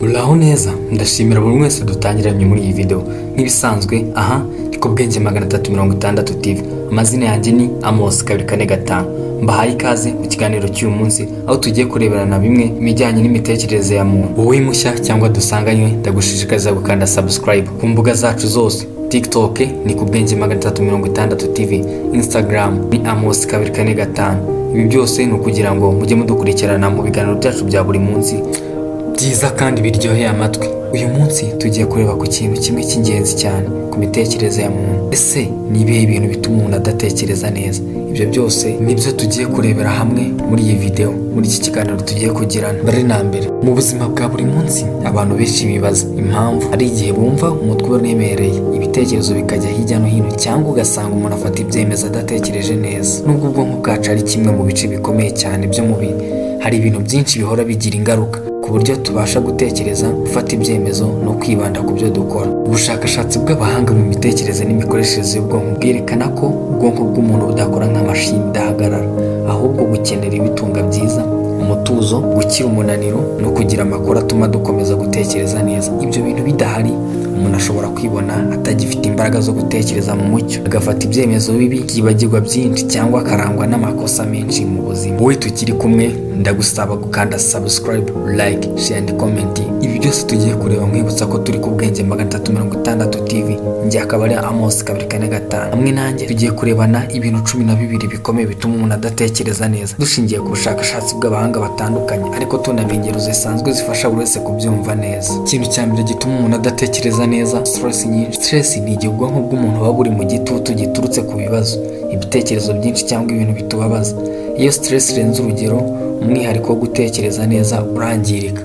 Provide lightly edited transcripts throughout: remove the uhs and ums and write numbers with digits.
Uraho neza, ndashimira buri wese dutangiranye muri iyi video. Nk'ibisanzwe aha ni ku Bwenge 360 TV. Amazina yanjye ni Amos 245. Mbahaye ikaze mu kiganiro cy'uyu munsi aho tugiye kureberana bimwe imijyanye n'imitekerereze ya muntu. Wowe mushya cyangwa dusanganywe, ndagushishikariza gukanda subscribe ku mbuga zacu zose. TikTok ni ku Bwenge 360 TV, Instagram ni Amos 245. Ibi byose ni ukugira ngo mujye mudukurikirana mu biganiro byacu bya buri munsi byiza kandi biryoheye amatwi. Uyu munsi tugiye kureba ku kintu kimwe cy'ingenzi cyane ku mitekerereze ya muntu. Ese ni ibihe bintu bituma umuntu adatekereza neza? Ibyo byose nibyo tugiye kurebera hamwe muri iyi video, muri iki kiganiro tugiye kugirana. Mbere na mbere, mu buzima bwa buri munsi abantu benshi bibaza impamvu ari igihe bumva umutwe uremereye, ibitekerezo bikajya hirya no hino, cyangwa ugasanga umuntu afata ibyemezo adatekereje neza. Nubwo ubwonko bwacu ari kimwe mu bice bikomeye cyane by'umubiri, hari ibintu byinshi bihora bigira ingaruka ku buryo tubasha gutekereza, gufata ibyemezo no kwibanda ku byo dukora. Ubushakashatsi bw'abahanga mu mitekerereze n'imikoreshereze y'ubwonko bwerekana ko ubwonko bw'umuntu budakora nk'amashini idahagarara, ahubwo bukenera ibitunga byiza, umutuzo, gukira umunaniro no kugira amakuru atuma dukomeza gutekereza neza. Ibyo bintu bidahari, umuntu ashobora kwibona atagifite imbaraga zo gutekereza mu mucyo, agafata ibyemezo bibi, yibagirwa byinshi, cyangwa akarangwa n'amakosa menshi mu buzima. Wowe tukiri kumwe, ndagusaba gukanda subscribe, like, share and comment. Ibi byose tugiye kureba, mwibutsa ko turi ku Bwenge 360 TV. Njye akaba ari Amos 245. Hamwe nanjye tugiye kurebana ibintu 12 bikomeye bituma umuntu adatekereza neza, dushingiye ku bushakashatsi bw'abahanga batandukanye, ariko tunamenye ingero zisanzwe zifasha buri wese kubyumva neza. Ikintu cya mbere gituma umuntu adatekereza neza, stress nyinshi. Stress ni igihe ubwonko bw'umuntu buba buri mu gitutu giturutse ku bibazo, ibitekerezo byinshi cyangwa ibintu bitubabaza. Iyo stress irenze urugero, umwihariko wo gutekereza neza urangirika.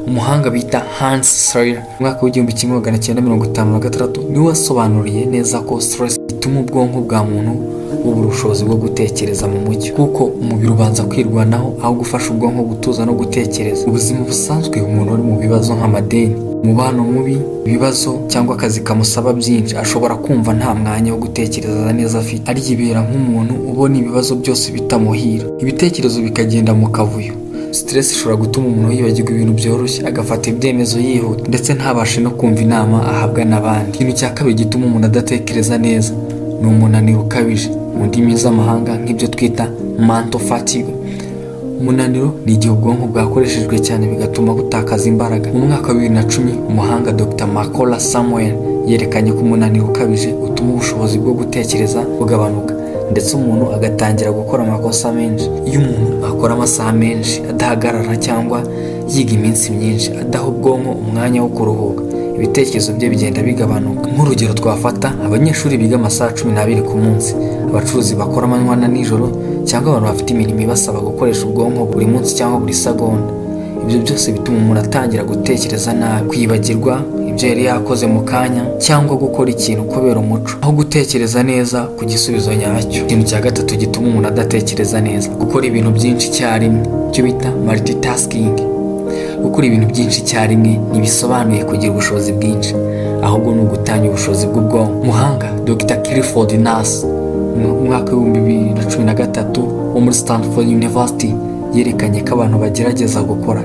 Umuhanga bita Hans Selye mu mwaka w'1956 niwe wasobanuriye neza ko stress ituma ubwonko bwa muntu bubura ubushobozi bwo gutekereza mu mucyo, kuko umubiri ubanza kwirwanaho aho gufasha ubwonko gutuza no gutekereza. Ubuzima busanzwe, umuntu uri mu bibazo nk'amadeni, umubano mubi, ibibazo cyangwa akazi kamusaba byinshi, ashobora kumva nta mwanya wo gutekereza neza afite, ariyibera nk'umuntu ubona ibibazo byose bitamuhira, ibitekerezo bikagenda mu kavuyo. Stress ishobora gutuma umuntu yibagirwa ibintu byoroshye, agafata ibyemezo yihuta, ndetse ntabashe no kumva inama ahabwa n'abandi. Ikintu cya kabiri gituma umuntu adatekereza neza ni umunaniro ukabije, mu ndimi z'amahanga nk'ibyo twita mental fatigue. Umunaniro ni igihe ubwonko bwakoreshejwe cyane bigatuma butakaza imbaraga. Mu mwaka wa 2010 umuhanga Dr. Makola Samuel yerekanye ko umunaniro ukabije utuma ubushobozi bwo gutekereza bugabanuka, ndetse umuntu agatangira gukora amakosa menshi. Iyo umuntu akora amasaha menshi adahagarara cyangwa yiga iminsi myinshi adaha ubwonko umwanya wo kuruhuka, ibitekerezo bye bigenda bigabanuka. Nk'urugero twafata abanyeshuri biga amasaha 12 ku munsi, abacuruzi bakora amanywa na nijoro, cyangwa abantu bafite imirimo ibasaba gukoresha ubwonko buri munsi cyangwa buri segonda. Ibyo byose bituma umuntu atangira gutekereza nabi, kwibagirwa ibyo yari yakoze mu kanya, cyangwa gukora ikintu kubera umuco aho gutekereza neza ku gisubizo nyacyo. Ikintu cya gatatu gituma umuntu adatekereza neza, gukora ibintu byinshi icyarimwe, icyo bita multitasking. Gukora ibintu byinshi icyarimwe ntibisobanuye kugira ubushobozi bwinshi, ahubwo ni ugutanya ubushobozi bw'ubwonko. Muhanga Dr. Clifford Nass mu mwaka wa 2013 wo muri Stanford University yerekanye ko abantu bagerageza gukora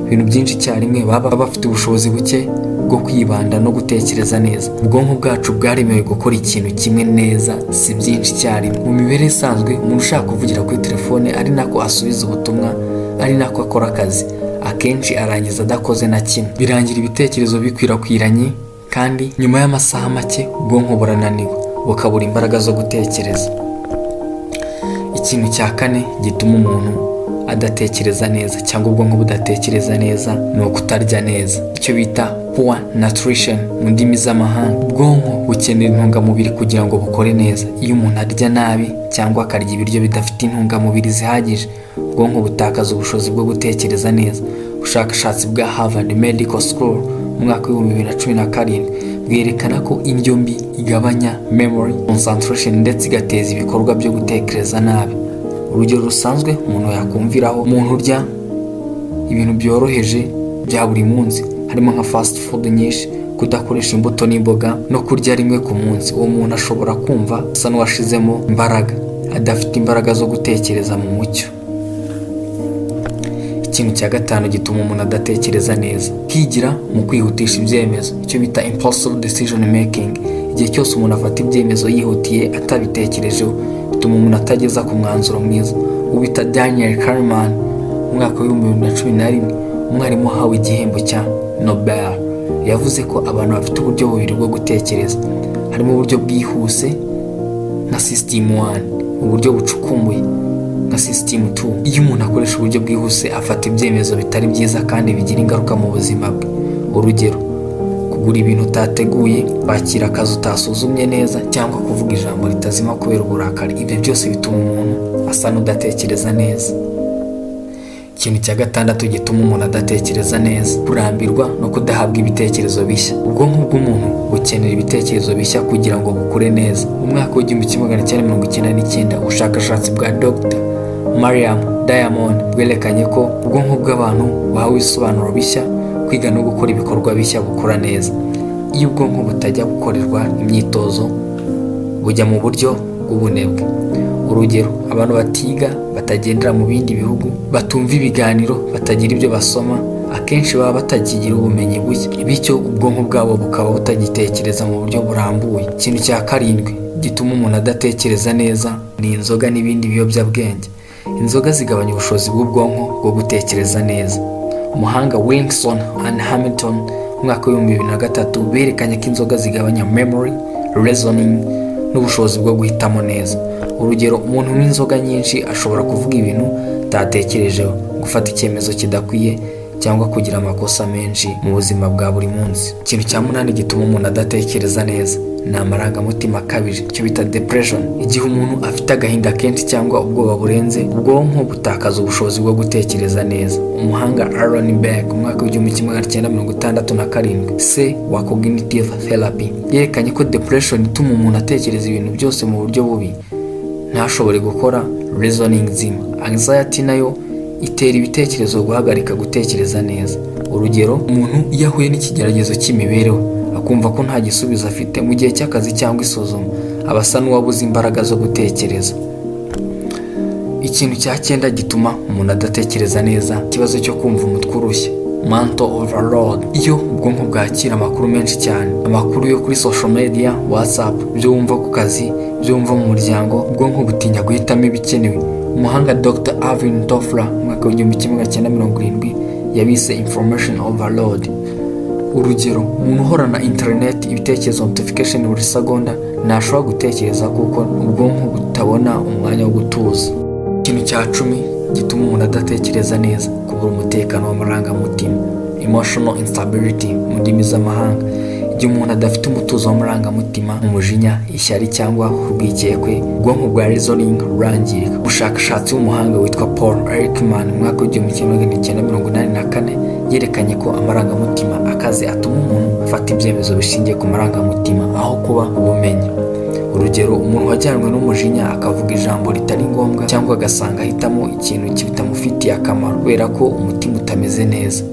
ibintu byinshi icyarimwe baba bafite ubushobozi buke bwo kwibanda no gutekereza neza. Ubwonko bwacu bwaremewe gukora ikintu kimwe neza, si byinshi icyarimwe. Mu mibare isanzwe, umuntu ushaka kuvugira kuri telefone ari nako asubiza ubutumwa, ari nako akora akazi, akenshi arangiza adakoze na kimwe. Birangira ibitekerezo bikwirakwiranye, kandi nyuma y'amasaha make ubwonko burananiwe, bukabura imbaraga zo gutekereza. Ikintu cya kane gituma umuntu adatekereza neza cyangwa ubwonko budatekereza neza ni ukutarya neza, icyo bita poor nutrition mu ndimi z'amahanga. Ubwonko bukenera intungamubiri kugira ngo bukore neza. Iyo umuntu arya nabi cyangwa akarya ibiryo bidafite intungamubiri zihagije, ubwonko butakaza ubushobozi bwo gutekereza neza. Ubushakashatsi bwa Harvard Medical School mu mwaka wa 2017 bwerekana ko indyo mbi igabanya memory, concentration, ndetse igateza ibikorwa byo gutekereza nabi. Urugero rusanzwe umuntu yakumviraho, umuntu urya ibintu byoroheje bya buri munsi harimo nka fast food nyinshi, kudakoresha imbuto n'imboga, no kurya rimwe ku munsi, uwo muntu ashobora kumva asa n'uwashizemo imbaraga, adafite imbaraga zo gutekereza mu mucyo. Ikintu cya gatanu gituma umuntu adatekereza neza: kwigira mu kwihutisha ibyemezo, icyo bita impulsive decision making. Igihe cyose umuntu afata ibyemezo yihutiye atabitekerejeho, bituma umuntu atageza ku mwanzuro mwiza. Ubita Daniel Kahneman mu mwaka wa 2011, umwarimu uhawe igihembo cya Nobel, yavuze ko abantu bafite uburyo bubiri bwo gutekereza. Harimo uburyo bwihuse nka system 1, uburyo bucukumbuye nka system 2. Iyo umuntu akoresha uburyo bwihuse afata ibyemezo bitari byiza kandi bigira ingaruka mu buzima bwe. Urugero: kugura ibintu utateguye, kwakira akazi utasuzumye neza, cyangwa kuvuga ijambo ritazima kubera uburakari. Ibyo byose bituma umuntu asa n'udatekereza neza. Ikintu cya gatandatu gituma umuntu adatekereza neza: kurambirwa no kudahabwa ibitekerezo bishya. Ubwonko bw'umuntu bukenera ibitekerezo bishya kugira ngo bukure neza. Mu mwaka wa 1999, ubushakashatsi bwa Dr. Mariam Diamond bwerekanye ko ubwonko bw'abantu buhawe ibisobanuro bishya, kwiga no gukora ibikorwa bishya bukura neza. Iyo ubwonko butajya gukorerwa imyitozo, bujya mu buryo bw'ubunebwe. Urugero: abantu batiga, batagendera mu bindi bihugu, batumva ibiganiro, batagira ibyo basoma, akenshi baba batakigira ubumenyi bushya, bityo ubwonko bwabo bukaba butagitekereza mu buryo burambuye. Ikintu cya karindwi gituma umuntu adatekereza neza ni inzoga n'ibindi biyobyabwenge. Inzoga zigabanya ubushobozi bw'ubwonko bwo gutekereza neza. Umuhanga Wilson and Hamilton mu mwaka wa 2003 berekanye ko inzoga zigabanya memory, reasoning n'ubushobozi bwo guhitamo neza. Urugero: umuntu unywa inzoga nyinshi ashobora kuvuga ibintu atatekerejeho, gufata icyemezo kidakwiye, cyangwa kugira amakosa menshi mu buzima bwa buri munsi. Ikintu cya 8 gituma umuntu adatekereza neza ni amarangamutima akabije, icyo bita depression. Igihe umuntu afite agahinda kenshi cyangwa ubwoba burenze, ubwonko butakaza ubushobozi bwo gutekereza neza. Umuhanga Aaron Beck mu mwaka wa 1967, se wa cognitive therapy, yerekanye ko depression ituma umuntu atekereza ibintu byose mu buryo bubi, ntashobore gukora reasoning nzima. Anxiety nayo itera ibitekerezo guhagarika gutekereza neza. Urugero: umuntu iyo ahuye n'ikigeragezo cy'imibereho akumva ko nta gisubizo afite mu gihe cy'akazi cyangwa isuzuma, aba asa n'uwabuze imbaraga zo gutekereza. Ikintu cya 9 gituma umuntu adatekereza neza: ikibazo cyo kumva umutwe urushya, mental overload. Iyo ubwonko bwakira amakuru menshi cyane, amakuru yo kuri social media, WhatsApp, ibyo wumva ku kazi, ibyo wumva mu muryango, ubwonko butinya guhitamo ibikenewe. Umuhanga Dr. Alvin Toffler mu mwaka wa 1970 yabise information overload. Urugero: umuntu uhorana internet, ibitekerezo, notification buri segonda, ntashobora gutekereza kuko ubwonko butabona umwanya wo gutuza. Ikintu cya 10 gituma umuntu adatekereza neza: kubura umutekano w'amarangamutima, emotional instability mu ndimi z'amahanga. Igihe umuntu adafite umutuzo w'amarangamutima, umujinya, ishyari cyangwa urwikekwe, ubwonko bwa reasoning burangirika. Ubushakashatsi w'umuhanga witwa Paul Ekman mu mwaka wa 1984 yerekanye ko amarangamutima akaze atuma umuntu afata ibyemezo bishingiye ku marangamutima aho kuba ubumenyi. Urugero: umuntu wajyanwe n'umujinya akavuga ijambo ritari ngombwa, cyangwa agasanga ahitamo ikintu kitamufitiye akamaro kubera ko umutima utameze neza.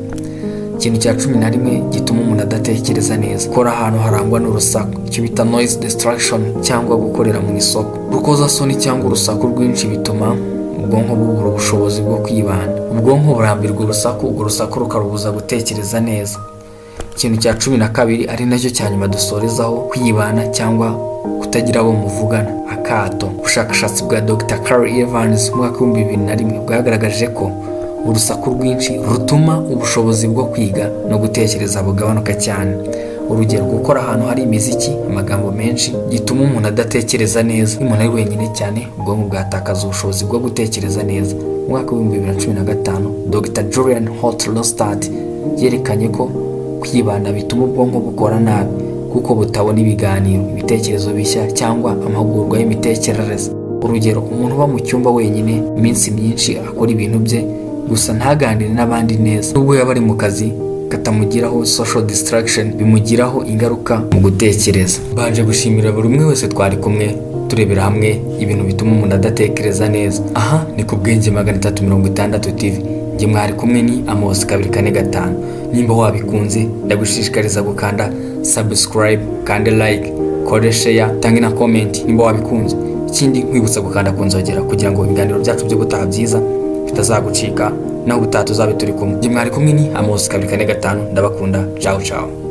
Ikintu cya 11 gituma umuntu adatekereza neza: gukora ahantu harangwa n'urusaku, icyo bita noise distraction, cyangwa gukorera mu isoko. Urukozasoni cyangwa urusaku rwinshi bituma ubwonko bubura ubushobozi bwo kwibanda. Ubwonko burambirwa urusaku, urwo rusaku rukarubuza gutekereza neza. Ikintu cya 12 ari nacyo cya nyuma dusorezaho: kwibana cyangwa kutagira abo muvugana, akato. Ubushakashatsi bwa Dr. Carl Evans mu mwaka wa 2001 bwagaragaje ko urusaku rwinshi rutuma ubushobozi bwo kwiga no gutekereza bugabanuka cyane. Urugero: gukora ahantu hari imiziki, amagambo menshi, gituma umuntu adatekereza neza. Iyo umuntu ari wenyine cyane, ubwonko bwatakaza ubushobozi bwo gutekereza neza. Mu mwaka wa 2015, Dr. Julian Holt-Lostad yerekanye ko kwibanda bituma ubwonko bukora nabi kuko butabona ibiganiro, ibitekerezo bishya cyangwa amahugurwa y'imitekerereze. Urugero: umuntu uba mu cyumba wenyine iminsi myinshi akora ibintu bye gusa ntaganire n'abandi neza, nubwo yaba ari mu kazi katamugiraho social distraction, bimugiraho ingaruka mu gutekereza. Banje gushimira buri umwe wese twari kumwe turebera hamwe ibintu bituma umuntu adatekereza neza. Aha ni ku Bwenge 360 TV. Njye mwari kumwe ni Amos 245. Nimba wabikunze ndagushishikariza gukanda subscribe, kandi like, kode share, tangi na comment nimba wabikunze. Ikindi nkwibutsa gukanda ku nzogera kugira ngo ibiganiro byacu byo gutaha byiza bitazagucika naho ubutaha tuzabe turi kumwe. Njye mwari kumwe ni Amos 2 4 5. Ndabakunda. Ciao ciao.